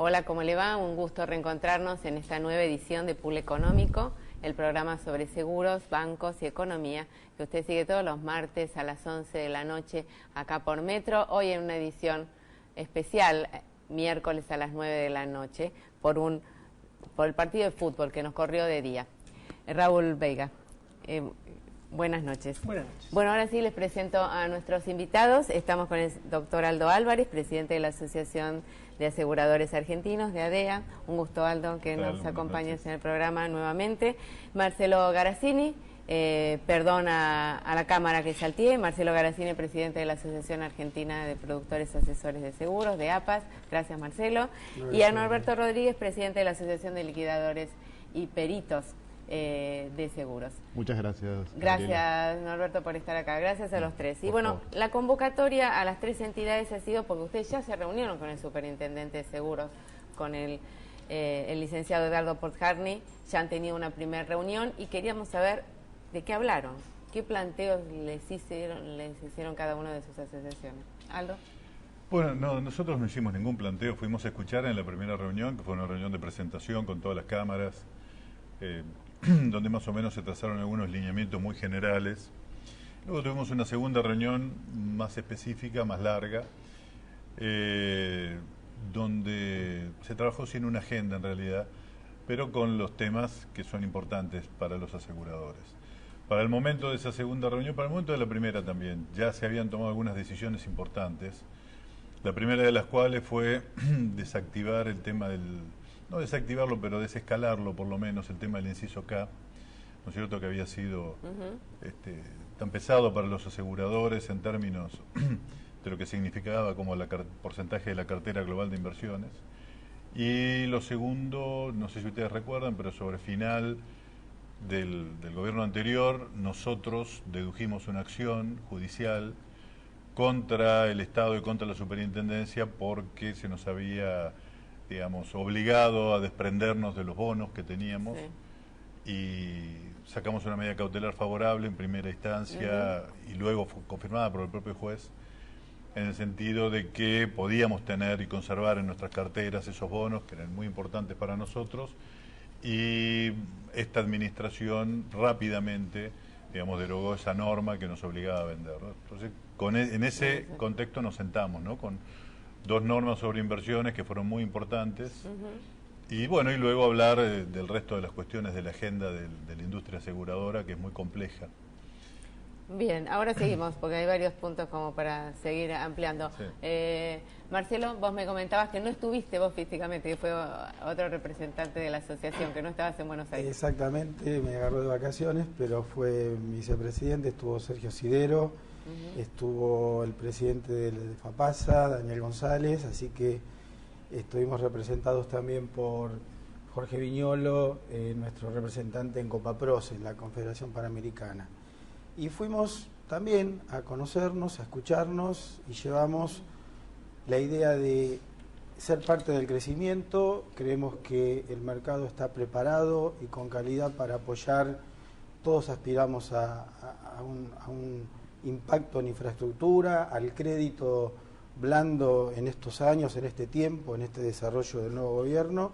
Hola, ¿cómo le va? Un gusto reencontrarnos en esta nueva edición de Pool Económico, el programa sobre seguros, bancos y economía, que usted sigue todos los martes a las 11 de la noche acá por Metro. Hoy en una edición especial, miércoles a las 9 de la noche, por el partido de fútbol que nos corrió de día. Raúl Veiga, buenas noches. Buenas noches. Bueno, ahora sí les presento a nuestros invitados. Estamos con el doctor Aldo Álvarez, presidente de la Asociación de Aseguradores Argentinos, de ADEA. Un gusto, Aldo, que nos acompañes en el programa nuevamente. Marcelo Garazzini, perdón a la cámara que salteé. Marcelo Garazzini, presidente de la Asociación Argentina de Productores Asesores de Seguros, de APAS. Gracias, Marcelo. Y a Norberto Rodríguez, presidente de la Asociación de Liquidadores y Peritos de Seguros. Muchas gracias. Gracias, Gabriela. Norberto, por estar acá. Gracias a los tres. Y bueno, la convocatoria a las tres entidades ha sido porque ustedes ya se reunieron con el superintendente de seguros, con el licenciado Edgardo Portjarni, ya han tenido una primera reunión y queríamos saber de qué hablaron, qué planteos les hicieron cada una de sus asociaciones. Aldo. Bueno, no, nosotros no hicimos ningún planteo, fuimos a escuchar en la primera reunión, que fue una reunión de presentación con todas las cámaras, donde más o menos se trazaron algunos lineamientos muy generales. Luego tuvimos una segunda reunión más específica, más larga, donde se trabajó sin una agenda en realidad, pero con los temas que son importantes para los aseguradores. Para el momento de esa segunda reunión, para el momento de la primera también, ya se habían tomado algunas decisiones importantes, la primera de las cuales fue desactivar el tema del... no desactivarlo, pero desescalarlo por lo menos, el tema del inciso K, ¿no es cierto?, que había sido tan pesado para los aseguradores en términos de lo que significaba como el porcentaje de la cartera global de inversiones. Y lo segundo, no sé si ustedes recuerdan, pero sobre final del gobierno anterior, nosotros dedujimos una acción judicial contra el Estado y contra la Superintendencia porque se nos había, digamos, obligado a desprendernos de los bonos que teníamos, sí, y sacamos una medida cautelar favorable en primera instancia y luego fue confirmada por el propio juez, en el sentido de que podíamos tener y conservar en nuestras carteras esos bonos que eran muy importantes para nosotros, y esta administración rápidamente, digamos, derogó esa norma que nos obligaba a vender, ¿no? Entonces, en ese contexto nos sentamos, ¿no?, con dos normas sobre inversiones que fueron muy importantes, y bueno, y luego hablar del resto de las cuestiones de la agenda de la industria aseguradora, que es muy compleja. Bien, ahora seguimos, porque hay varios puntos como para seguir ampliando. Sí. Marcelo, vos me comentabas que no estuviste vos físicamente, que fue otro representante de la asociación, que no estabas en Buenos Aires. Exactamente, me agarró de vacaciones, pero fue vicepresidente, estuvo Sergio Sidero, estuvo el presidente de FAPASA, Daniel González, así que estuvimos representados también por Jorge Viñolo, nuestro representante en Copapros, en la Confederación Panamericana. Y fuimos también a conocernos, a escucharnos, y llevamos la idea de ser parte del crecimiento. Creemos que el mercado está preparado y con calidad para apoyar. Todos aspiramos a un impacto en infraestructura, al crédito blando en estos años, en este tiempo, en este desarrollo del nuevo gobierno.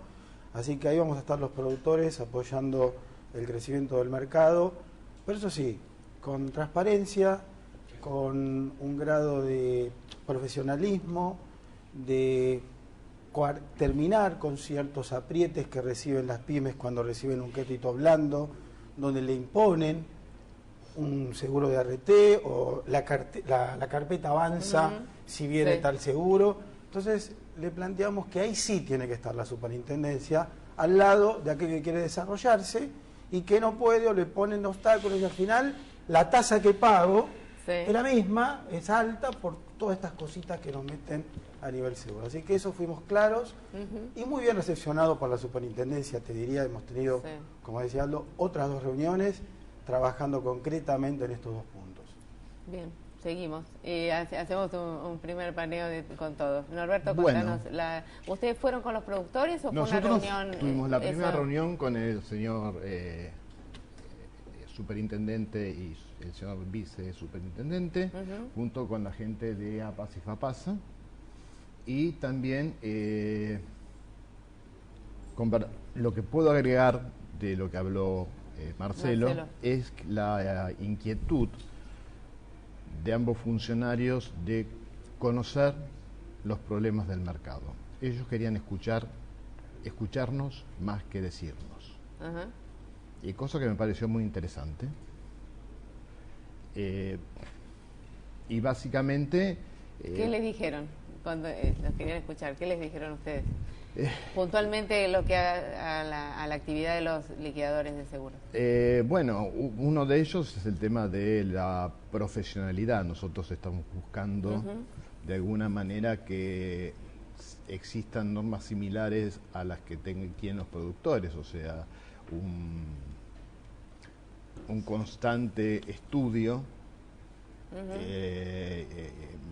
Así que ahí vamos a estar los productores apoyando el crecimiento del mercado, pero eso sí, con transparencia, con un grado de profesionalismo, de terminar con ciertos aprietes que reciben las pymes cuando reciben un crédito blando, donde le imponen un seguro de ART o la carpeta avanza si viene tal seguro. Entonces le planteamos que ahí sí tiene que estar la superintendencia al lado de aquel que quiere desarrollarse y que no puede, o le ponen obstáculos, y al final la tasa que pago es la misma, es alta por todas estas cositas que nos meten a nivel seguro. Así que eso fuimos claros y muy bien recepcionado por la superintendencia, te diría. Hemos tenido, como decía Aldo, otras dos reuniones trabajando concretamente en estos dos puntos. Bien, seguimos y hacemos un primer paneo con todos. Norberto, contanos, ¿ustedes fueron con los productores o fue una reunión? Nosotros tuvimos la primera reunión con el señor superintendente y el señor vicesuperintendente, junto con la gente de APAS y FAPASA, y también Lo que puedo agregar de lo que habló Marcelo es la inquietud de ambos funcionarios de conocer los problemas del mercado. Ellos querían escucharnos más que decirnos. Ajá. Y cosa que me pareció muy interesante. Y básicamente... ¿Qué les dijeron cuando los querían escuchar? ¿Qué les dijeron ustedes? Puntualmente lo que a la actividad de los liquidadores de seguros. Bueno, uno de ellos es el tema de la profesionalidad. Nosotros estamos buscando de alguna manera que existan normas similares a las que tienen los productores, o sea, un constante estudio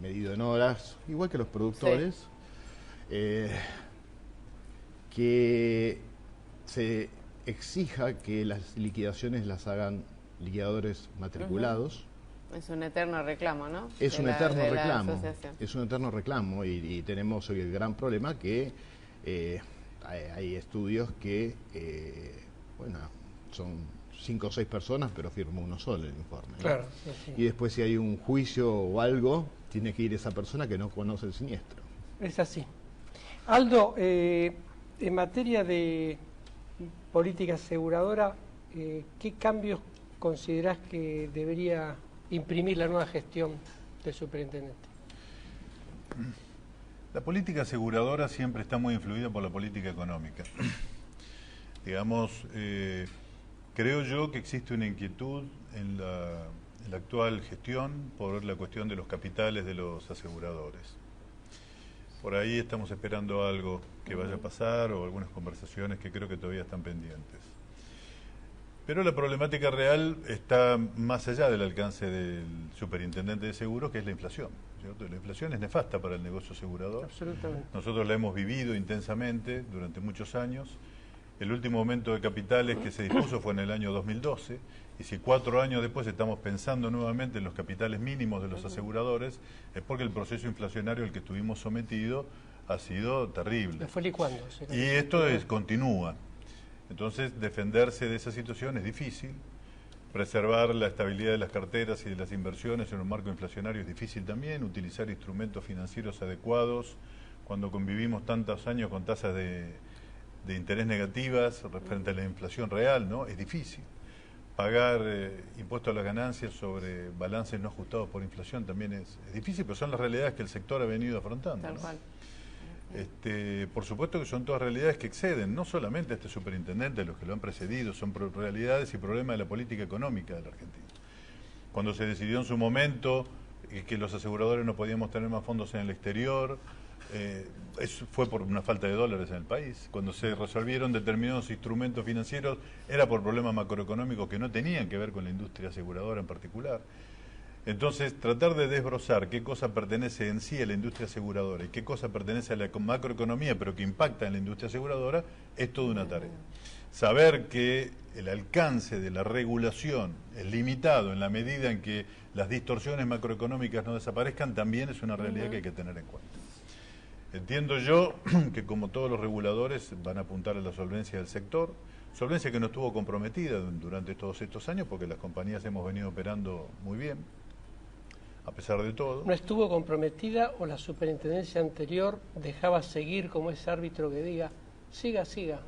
medido en horas, igual que los productores, que se exija que las liquidaciones las hagan liquidadores matriculados. Es un eterno reclamo, ¿no? Es un eterno reclamo. Es un eterno reclamo y tenemos el gran problema que hay estudios que, bueno, son 5 o 6 personas, pero firma uno solo el informe, ¿no? Claro, sí. Y después si hay un juicio o algo, tiene que ir esa persona que no conoce el siniestro. Es así. Aldo, en materia de política aseguradora, ¿qué cambios considerás que debería imprimir la nueva gestión del superintendente? La política aseguradora siempre está muy influida por la política económica. Digamos, creo yo que existe una inquietud en la actual gestión por la cuestión de los capitales de los aseguradores. Por ahí estamos esperando algo que vaya a pasar o algunas conversaciones que creo que todavía están pendientes. Pero la problemática real está más allá del alcance del superintendente de seguros, que es la inflación, ¿cierto? La inflación es nefasta para el negocio asegurador. Absolutamente. Nosotros la hemos vivido intensamente durante muchos años. El último aumento de capitales que se dispuso fue en el año 2012, y si 4 años después estamos pensando nuevamente en los capitales mínimos de los aseguradores, es porque el proceso inflacionario al que estuvimos sometidos ha sido terrible. ¿Lo fue licuando? Y esto continúa. Entonces, defenderse de esa situación es difícil. Preservar la estabilidad de las carteras y de las inversiones en un marco inflacionario es difícil también. Utilizar instrumentos financieros adecuados cuando convivimos tantos años con tasas de interés negativas frente a la inflación real, ¿no? Es difícil. Pagar impuestos a las ganancias sobre balances no ajustados por inflación también es difícil, pero son las realidades que el sector ha venido afrontando, Tal ¿no? cual. Por supuesto que son todas realidades que exceden, no solamente a este superintendente, los que lo han precedido, son realidades y problemas de la política económica de la Argentina. Cuando se decidió en su momento que los aseguradores no podíamos tener más fondos en el exterior, eso fue por una falta de dólares en el país. Cuando se resolvieron determinados instrumentos financieros, era por problemas macroeconómicos que no tenían que ver con la industria aseguradora en particular. Entonces, tratar de desbrozar qué cosa pertenece en sí a la industria aseguradora y qué cosa pertenece a la macroeconomía, pero que impacta en la industria aseguradora, es toda una tarea. Saber que el alcance de la regulación es limitado en la medida en que las distorsiones macroeconómicas no desaparezcan, también es una realidad que hay que tener en cuenta. Entiendo yo que, como todos los reguladores, van a apuntar a la solvencia del sector, solvencia que no estuvo comprometida durante todos estos años porque las compañías hemos venido operando muy bien, a pesar de todo. ¿No estuvo comprometida o la superintendencia anterior dejaba seguir como ese árbitro que diga, siga, siga?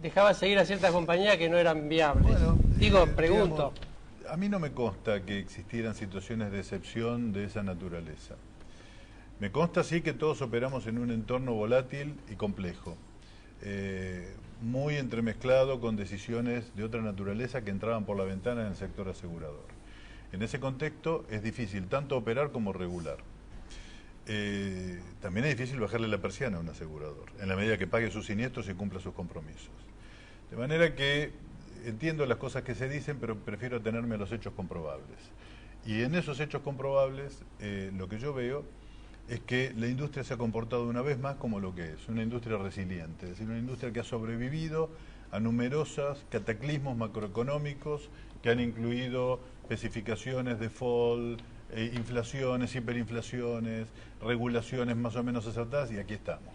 Dejaba seguir a ciertas compañías que no eran viables. Bueno, pregunto. Digamos, a mí no me consta que existieran situaciones de excepción de esa naturaleza. Me consta sí que todos operamos en un entorno volátil y complejo, muy entremezclado con decisiones de otra naturaleza que entraban por la ventana en el sector asegurador. En ese contexto es difícil tanto operar como regular. También es difícil bajarle la persiana a un asegurador, en la medida que pague sus siniestros y cumpla sus compromisos. De manera que entiendo las cosas que se dicen, pero prefiero atenerme a los hechos comprobables. Y en esos hechos comprobables, lo que yo veo es que la industria se ha comportado una vez más como lo que es, una industria resiliente, es decir, una industria que ha sobrevivido a numerosos cataclismos macroeconómicos que han incluido especificaciones, default, inflaciones, hiperinflaciones, regulaciones más o menos acertadas, y aquí estamos.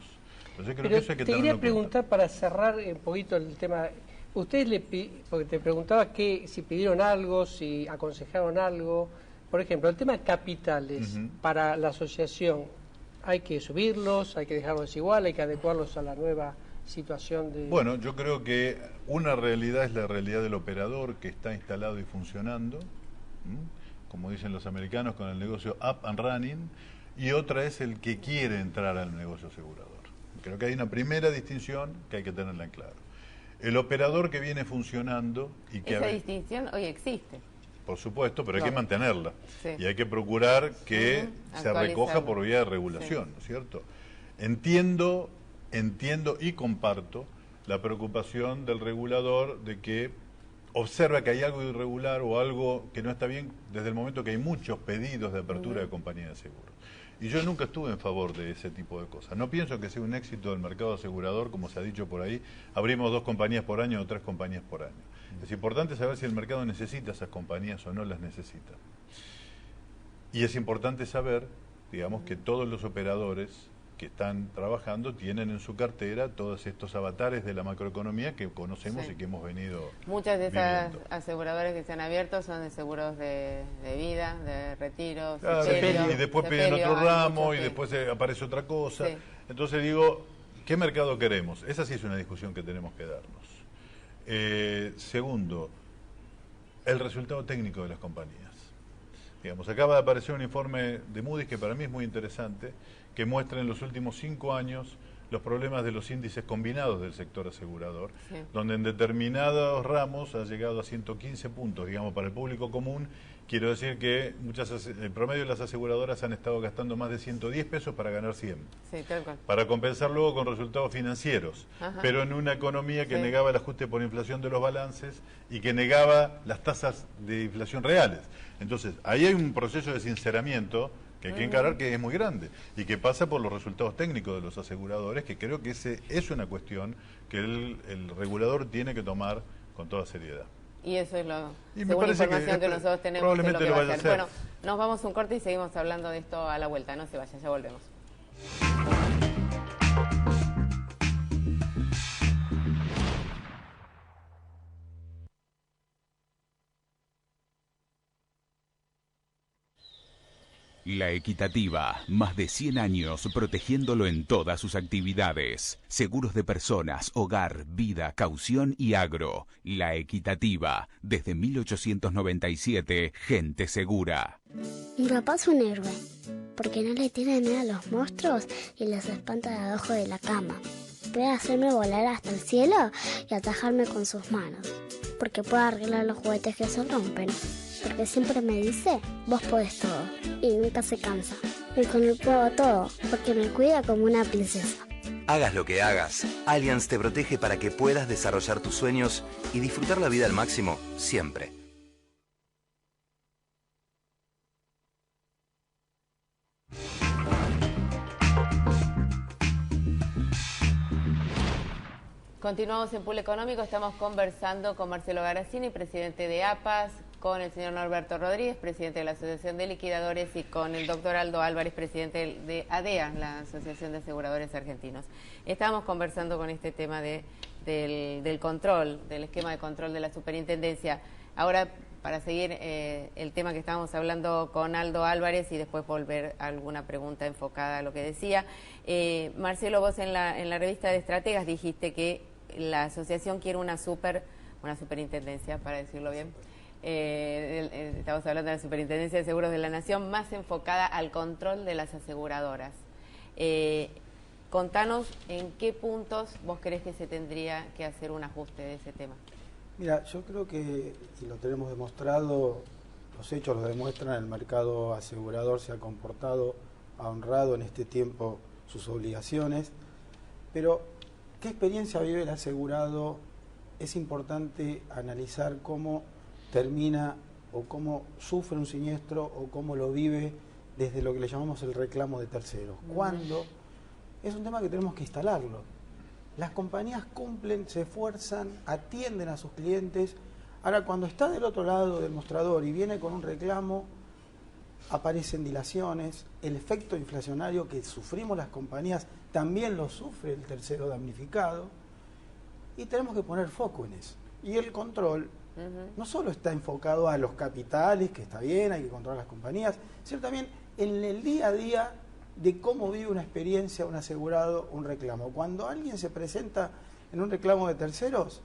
Entonces creo Pero que eso hay que te quería tenerlo en preguntar cuenta. para cerrar un poquito el tema. Ustedes porque te preguntaba si pidieron algo, si aconsejaron algo. Por ejemplo, el tema de capitales para la asociación, ¿hay que subirlos, hay que dejarlos igual, hay que adecuarlos a la nueva situación de...? Bueno, yo creo que una realidad es la realidad del operador que está instalado y funcionando, como dicen los americanos, con el negocio up and running, y otra es el que quiere entrar al negocio asegurador. Creo que hay una primera distinción que hay que tenerla en claro. El operador que viene funcionando y que... Esa distinción hoy existe. Por supuesto, pero hay que mantenerla. Sí. Y hay que procurar que se recoja por vía de regulación, ¿no es cierto? Entiendo y comparto la preocupación del regulador de que observa que hay algo irregular o algo que no está bien desde el momento que hay muchos pedidos de apertura de compañías de seguros. Y yo nunca estuve en favor de ese tipo de cosas. No pienso que sea un éxito del mercado asegurador, como se ha dicho por ahí, abrimos 2 compañías por año o 3 compañías por año. Es importante saber si el mercado necesita esas compañías o no las necesita. Y es importante saber, digamos, que todos los operadores que están trabajando tienen en su cartera todos estos avatares de la macroeconomía que conocemos y que hemos venido Muchas de esas viviendo. aseguradoras que se han abierto son de seguros de vida, de retiro, Y después piden otro ramo y después aparece otra cosa. Sí. Entonces digo, ¿qué mercado queremos? Esa sí es una discusión que tenemos que darnos. Segundo, el resultado técnico de las compañías. Digamos, acaba de aparecer un informe de Moody's que para mí es muy interesante, que muestra en los últimos 5 años los problemas de los índices combinados del sector asegurador, donde en determinados ramos ha llegado a 115 puntos, digamos, para el público común. Quiero decir que el promedio de las aseguradoras han estado gastando más de 110 pesos para ganar 100. Sí, tal cual. Para compensar luego con resultados financieros, pero en una economía que negaba el ajuste por inflación de los balances y que negaba las tasas de inflación reales. Entonces, ahí hay un proceso de sinceramiento que hay que encarar, que es muy grande y que pasa por los resultados técnicos de los aseguradores, que creo que ese es una cuestión que el regulador tiene que tomar con toda seriedad. Y eso es lo, Y me según la parece información que nosotros tenemos, probablemente es lo que lo va a vaya a hacer. hacer. Bueno, nos vamos un corte y seguimos hablando de esto a la vuelta. No se vayan, ya volvemos. La Equitativa, más de 100 años protegiéndolo en todas sus actividades. Seguros de personas, hogar, vida, caución y agro. La Equitativa, desde 1897, gente segura. Mi papá es un héroe, porque no le tiene miedo a los monstruos y les espanta de abajo de la cama. Puede hacerme volar hasta el cielo y atajarme con sus manos, porque puede arreglar los juguetes que se rompen. Porque siempre me dice, vos podés todo, y nunca se cansa. Y con él puedo todo, porque me cuida como una princesa. Hagas lo que hagas, Allianz te protege para que puedas desarrollar tus sueños y disfrutar la vida al máximo, siempre. Continuamos en Pool Económico, estamos conversando con Marcelo Garazzini, presidente de APAS, con el señor Norberto Rodríguez, presidente de la Asociación de Liquidadores, y con el doctor Aldo Álvarez, presidente de ADEA, la Asociación de Aseguradores Argentinos. Estábamos conversando con este tema del control, del esquema de control de la superintendencia. Ahora, para seguir el tema que estábamos hablando con Aldo Álvarez y después volver a alguna pregunta enfocada a lo que decía. Marcelo, vos en la revista de Estrategas dijiste que la asociación quiere una superintendencia, para decirlo bien. Estamos hablando de la Superintendencia de Seguros de la Nación, más enfocada al control de las aseguradoras. Contanos en qué puntos vos crees que se tendría que hacer un ajuste de ese tema. Mira, yo creo que, y lo tenemos demostrado, los hechos lo demuestran, el mercado asegurador se ha comportado, ha honrado en este tiempo sus obligaciones, pero ¿qué experiencia vive el asegurado? Es importante analizar cómo termina o cómo sufre un siniestro o cómo lo vive desde lo que le llamamos el reclamo de terceros. ¿Cuándo? Es un tema que tenemos que instalarlo. Las compañías cumplen, se esfuerzan, atienden a sus clientes. Ahora, cuando está del otro lado del mostrador y viene con un reclamo, aparecen dilaciones, el efecto inflacionario que sufrimos las compañías también lo sufre el tercero damnificado, y tenemos que poner foco en eso. Y el control no solo está enfocado a los capitales, que está bien, hay que controlar las compañías, sino también en el día a día de cómo vive una experiencia un asegurado, un reclamo. Cuando alguien se presenta en un reclamo de terceros,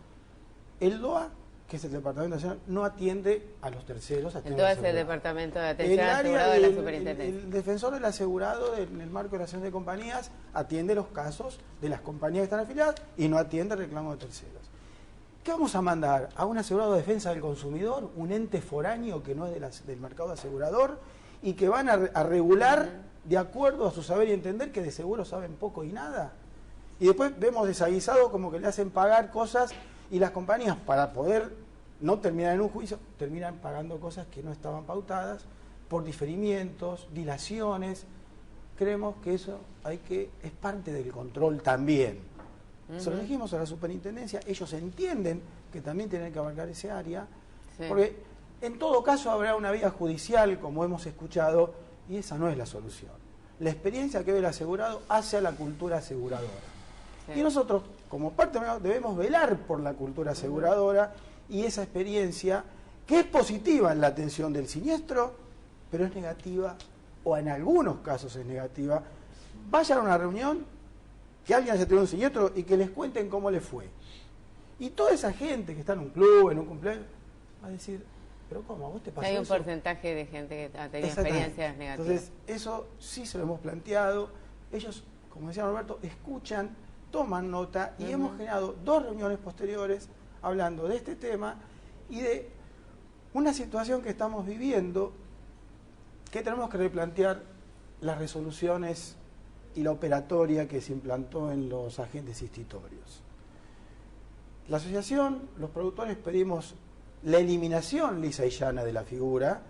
el DOA, que es el Departamento Nacional, no atiende a los terceros. Entonces el Departamento de Atención al Asegurado de la Superintendencia. El defensor del asegurado, en el marco de la asociación de compañías, atiende los casos de las compañías que están afiliadas y no atiende el reclamo de terceros. ¿Qué vamos a mandar? ¿A un asegurado de defensa del consumidor? ¿Un ente foráneo que no es del mercado asegurador? Y que van a regular de acuerdo a su saber y entender, que de seguro saben poco y nada. Y después vemos desaguisado como que le hacen pagar cosas, y las compañías, para poder no terminar en un juicio, terminan pagando cosas que no estaban pautadas por diferimientos, dilaciones. Creemos que eso es parte del control también. Se lo dijimos a la superintendencia, ellos entienden que también tienen que abarcar ese área, porque en todo caso habrá una vía judicial, como hemos escuchado, y esa no es la solución. La experiencia que ve el asegurado hace a la cultura aseguradora. Y nosotros, como parte debemos velar por la cultura aseguradora y esa experiencia, que es positiva en la atención del siniestro, pero es negativa, o en algunos casos es negativa. Vayan a una reunión, que alguien haya tenido un siniestro y que les cuenten cómo les fue. Y toda esa gente que está en un club, en un cumpleaños, va a decir, pero ¿cómo? ¿A vos te pasó eso? Hay un porcentaje de gente que ha tenido experiencias negativas. Entonces, eso sí se lo hemos planteado. Ellos, como decía Roberto, escuchan, toman nota, y hemos generado 2 reuniones posteriores hablando de este tema y de una situación que estamos viviendo, que tenemos que replantear las resoluciones y la operatoria que se implantó en los agentes institutorios. La asociación, los productores, pedimos la eliminación lisa y llana de la figura.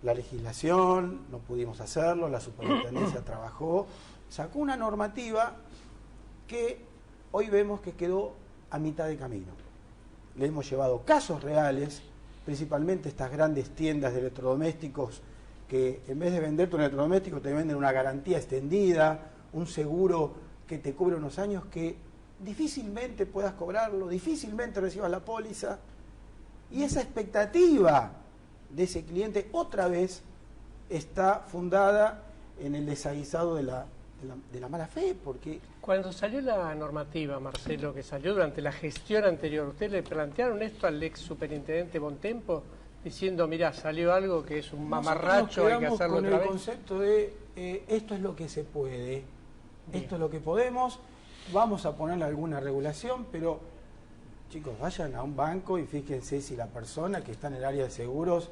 La legislación, no pudimos hacerlo, la superintendencia trabajó, sacó una normativa que hoy vemos que quedó a mitad de camino. Le hemos llevado casos reales, principalmente estas grandes tiendas de electrodomésticos, que en vez de venderte un electrodoméstico te venden una garantía extendida, un seguro que te cubre unos años que difícilmente puedas cobrarlo, difícilmente recibas la póliza, y esa expectativa de ese cliente otra vez está fundada en el desaguisado de la mala fe, porque... Cuando salió la normativa, Marcelo, que salió durante la gestión anterior, ¿usted le plantearon esto al ex superintendente Bontempo? Diciendo, mira, salió algo que es un mamarracho, hay que hacerlo otra vez. Con el concepto de esto es lo que se puede, esto es lo que podemos, vamos a ponerle alguna regulación, pero chicos, vayan a un banco y fíjense si la persona que está en el área de seguros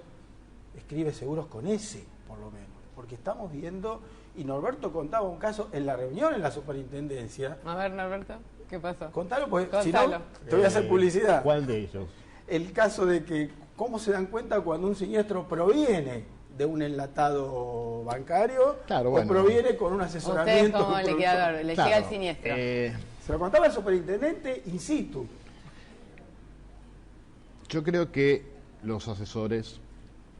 escribe seguros con S, por lo menos, porque estamos viendo, y Norberto contaba un caso en la reunión en la superintendencia. A ver, Norberto, ¿qué pasó? Contalo, porque si no, te voy a hacer publicidad. ¿Cuál de ellos? El caso de que, ¿cómo se dan cuenta cuando un siniestro proviene de un enlatado bancario, claro, o proviene con un asesoramiento? Usted como liquidador, le llega el siniestro. Se lo contaba el superintendente in situ. Yo creo que los asesores,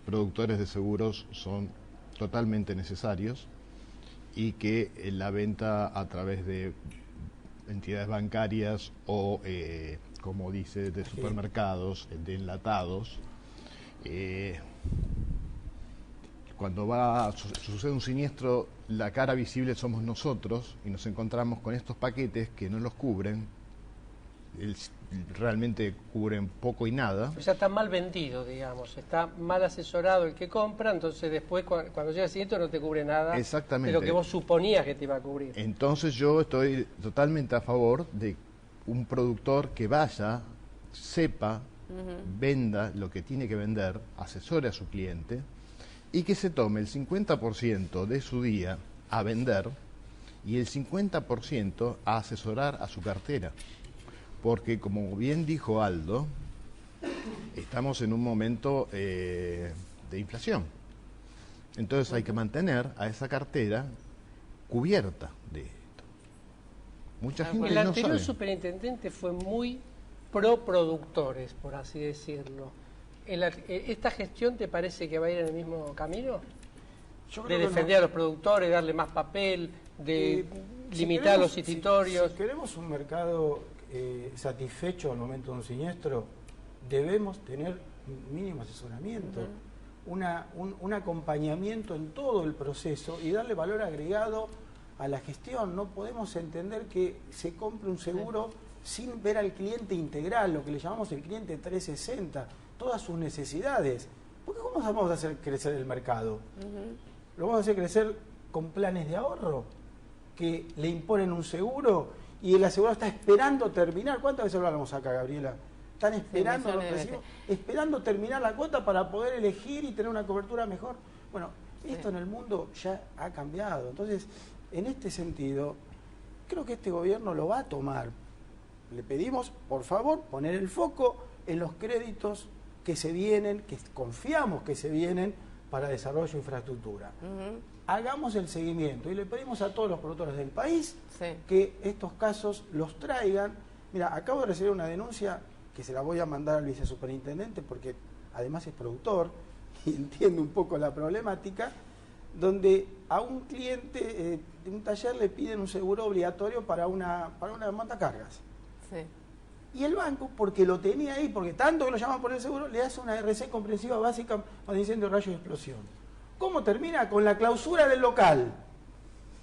productores de seguros, son totalmente necesarios, y que la venta a través de entidades bancarias o, como dice, de supermercados, de enlatados, cuando sucede un siniestro, la cara visible somos nosotros, y nos encontramos con estos paquetes que no los cubren, realmente cubren poco y nada. O sea, está mal vendido, digamos, está mal asesorado el que compra, entonces después cuando llega el siniestro no te cubre nada. Exactamente. De lo que vos suponías que te iba a cubrir. Entonces yo estoy totalmente a favor de un productor que vaya, sepa, venda lo que tiene que vender, asesore a su cliente, y que se tome el 50% de su día a vender y el 50% a asesorar a su cartera. Porque, como bien dijo Aldo, estamos en un momento de inflación. Entonces hay que mantener a esa cartera cubierta de esto. Mucha gente el no anterior sabe. superintendente fue muy pro productores, por así decirlo. ¿Esta gestión te parece que va a ir en el mismo camino? de defender a los productores, darle más papel, de limitar los institutorios. Si queremos un mercado satisfecho al momento de un siniestro, debemos tener un mínimo asesoramiento, un acompañamiento en todo el proceso y darle valor agregado a la gestión. No podemos entender que se compre un seguro sin ver al cliente integral, lo que le llamamos el cliente 360, todas sus necesidades. Porque ¿cómo vamos a hacer crecer el mercado? ¿Lo vamos a hacer crecer con planes de ahorro que le imponen un seguro y el asegurado está esperando terminar? ¿Cuántas veces lo hablamos acá, Gabriela? Están esperando, esperando terminar la cuota para poder elegir y tener una cobertura mejor. Bueno, esto en el mundo ya ha cambiado. Entonces, en este sentido, creo que este gobierno lo va a tomar. Le pedimos, por favor, poner el foco en los créditos que se vienen, que confiamos que se vienen para desarrollo de infraestructura. Hagamos el seguimiento y le pedimos a todos los productores del país que estos casos los traigan. Mira, acabo de recibir una denuncia que se la voy a mandar al vicesuperintendente porque además es productor y entiende un poco la problemática, donde a un cliente de un taller le piden un seguro obligatorio para una montacargas. Y el banco, porque lo tenía ahí, porque tanto que lo llaman por el seguro, le hace una RC comprensiva básica para incendio, rayo y explosión. ¿Cómo termina? Con la clausura del local.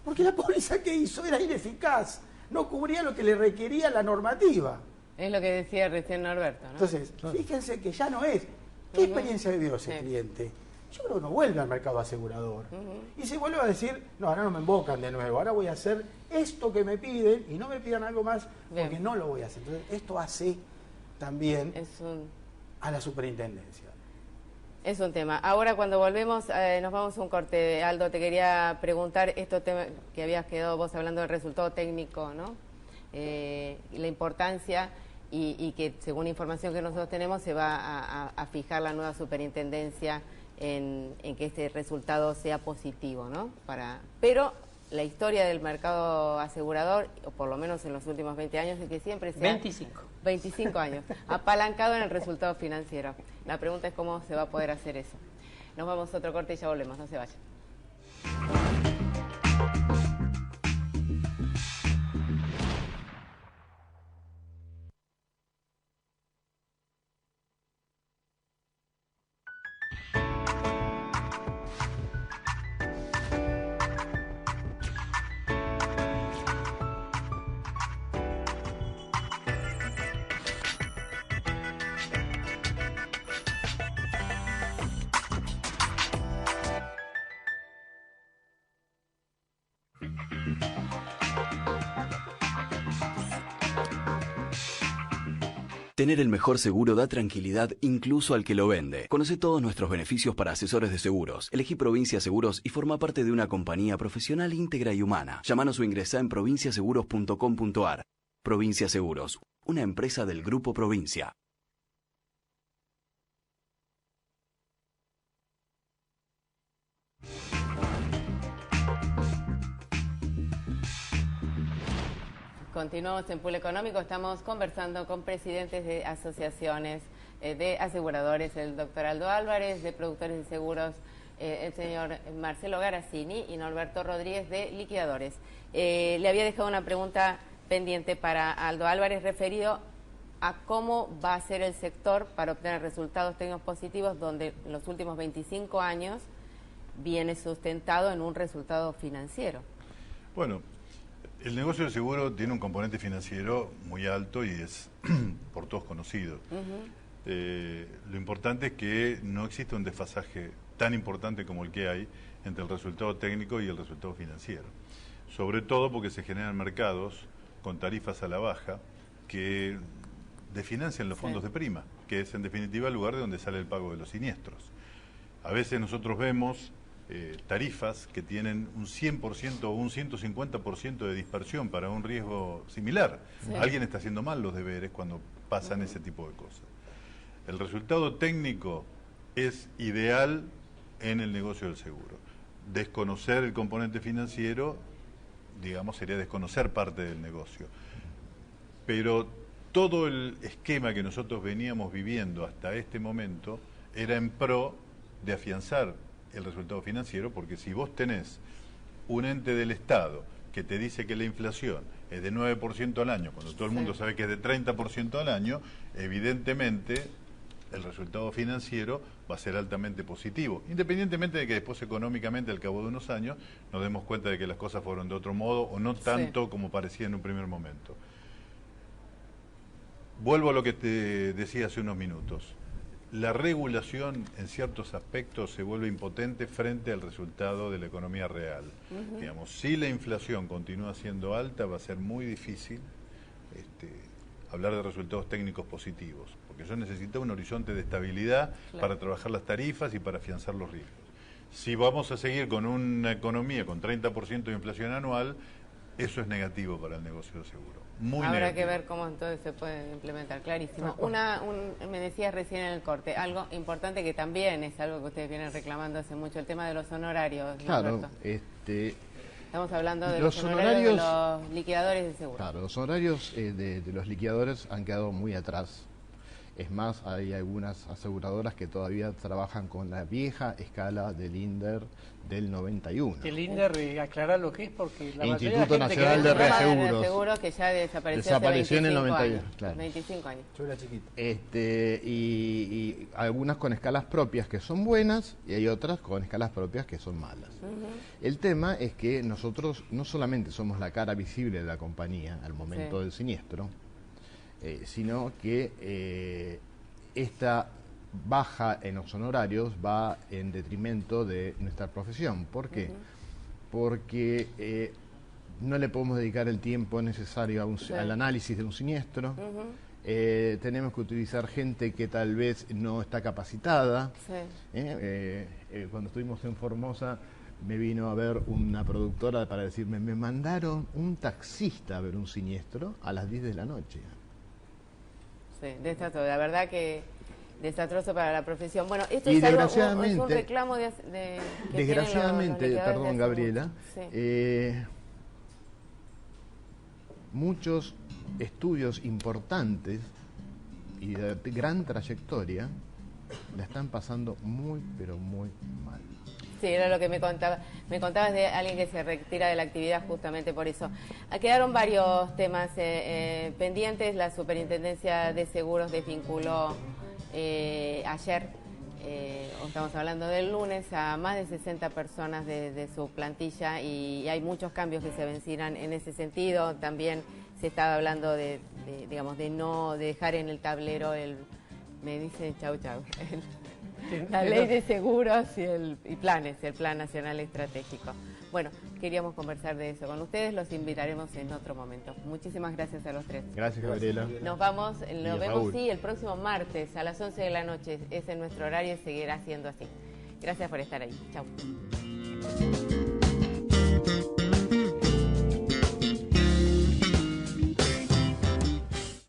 Porque la póliza que hizo era ineficaz, no cubría lo que le requería la normativa. Es lo que decía recién Norberto, ¿no? Entonces, fíjense que ya no es. ¿Qué experiencia vivió ese cliente? Yo creo que no vuelve al mercado asegurador. Y se vuelve a decir, no, ahora no me embocan de nuevo, ahora voy a hacer esto que me piden y no me pidan algo más porque no lo voy a hacer. Entonces, esto hace también a la superintendencia. Es un tema. Ahora cuando volvemos, nos vamos a un corte. Aldo, te quería preguntar esto que habías quedado vos hablando del resultado técnico, ¿no? La importancia y que según información que nosotros tenemos se va a fijar la nueva superintendencia en que este resultado sea positivo, ¿no? Pero la historia del mercado asegurador, o por lo menos en los últimos 20 años, es que siempre se 25 años, apalancado en el resultado financiero. La pregunta es cómo se va a poder hacer eso. Nos vamos a otro corte y ya volvemos, no se vayan. Tener el mejor seguro da tranquilidad incluso al que lo vende. Conoce todos nuestros beneficios para asesores de seguros. Elegí Provincia Seguros y forma parte de una compañía profesional, íntegra y humana. Llámanos o ingresá en provinciaseguros.com.ar. Provincia Seguros, una empresa del Grupo Provincia. Continuamos en Pool Económico, estamos conversando con presidentes de asociaciones de aseguradores, el doctor Aldo Álvarez, de productores de seguros, el señor Marcelo Garazzini y Norberto Rodríguez de liquidadores. Le había dejado una pregunta pendiente para Aldo Álvarez referido a cómo va a ser el sector para obtener resultados técnicos positivos donde en los últimos 25 años viene sustentado en un resultado financiero. Bueno, el negocio del seguro tiene un componente financiero muy alto y es por todos conocido. Lo importante es que no existe un desfasaje tan importante como el que hay entre el resultado técnico y el resultado financiero. Sobre todo porque se generan mercados con tarifas a la baja que desfinancian los fondos de prima, que es en definitiva el lugar de donde sale el pago de los siniestros. A veces nosotros vemos tarifas que tienen un 100% o un 150% de dispersión para un riesgo similar. Alguien está haciendo mal los deberes cuando pasan ese tipo de cosas. El resultado técnico es ideal en el negocio del seguro. Desconocer el componente financiero, digamos, sería desconocer parte del negocio. Pero todo el esquema que nosotros veníamos viviendo hasta este momento era en pro de afianzar el resultado financiero, porque si vos tenés un ente del Estado que te dice que la inflación es de 9% al año, cuando todo el mundo sabe que es de 30% al año, evidentemente el resultado financiero va a ser altamente positivo, independientemente de que después económicamente al cabo de unos años nos demos cuenta de que las cosas fueron de otro modo o no tanto como parecía en un primer momento. Vuelvo a lo que te decía hace unos minutos. La regulación en ciertos aspectos se vuelve impotente frente al resultado de la economía real. Digamos, si la inflación continúa siendo alta, va a ser muy difícil hablar de resultados técnicos positivos, porque yo necesito un horizonte de estabilidad para trabajar las tarifas y para afianzar los riesgos. Si vamos a seguir con una economía con 30% de inflación anual, eso es negativo para el negocio de seguro. Habrá que ver cómo entonces se puede implementar, clarísimo. Me decías recién en el corte, algo importante que también es algo que ustedes vienen reclamando hace mucho, el tema de los honorarios. Claro, estamos hablando de los honorarios de los liquidadores de seguro. Claro, los honorarios de los liquidadores han quedado muy atrás. Es más, hay algunas aseguradoras que todavía trabajan con la vieja escala del INDER del 91. El INDER, aclarar lo que es, porque la Instituto Nacional de Reaseguros, que ya desapareció en el 91. Claro. 25 años. Yo era chiquito. Y algunas con escalas propias que son buenas y hay otras con escalas propias que son malas. El tema es que nosotros no solamente somos la cara visible de la compañía al momento del siniestro, sino que esta baja en los honorarios va en detrimento de nuestra profesión. ¿Por qué? Porque no le podemos dedicar el tiempo necesario al análisis de un siniestro. Tenemos que utilizar gente que tal vez no está capacitada. Cuando estuvimos en Formosa me vino a ver una productora para decirme, me mandaron un taxista a ver un siniestro a las 10 de la noche. Sí, desastroso, la verdad que desastroso para la profesión. Bueno, esto y es desgraciadamente, algo, es un reclamo que desgraciadamente, perdón Gabriela, muchos estudios importantes y de gran trayectoria la están pasando muy, pero muy mal. Sí, era lo que me contabas de alguien que se retira de la actividad justamente por eso. Quedaron varios temas pendientes. La Superintendencia de Seguros desvinculó ayer, estamos hablando del lunes, a más de 60 personas de su plantilla y hay muchos cambios que se vencirán en ese sentido. También se estaba hablando de no dejar en el tablero me dice chau, la ley de seguros y planes, el Plan Nacional Estratégico. Bueno, queríamos conversar de eso con ustedes, los invitaremos en otro momento. Muchísimas gracias a los tres. Gracias, Gabriela. Nos vemos el próximo martes a las 11 de la noche. Es en nuestro horario y seguirá siendo así. Gracias por estar ahí. Chau.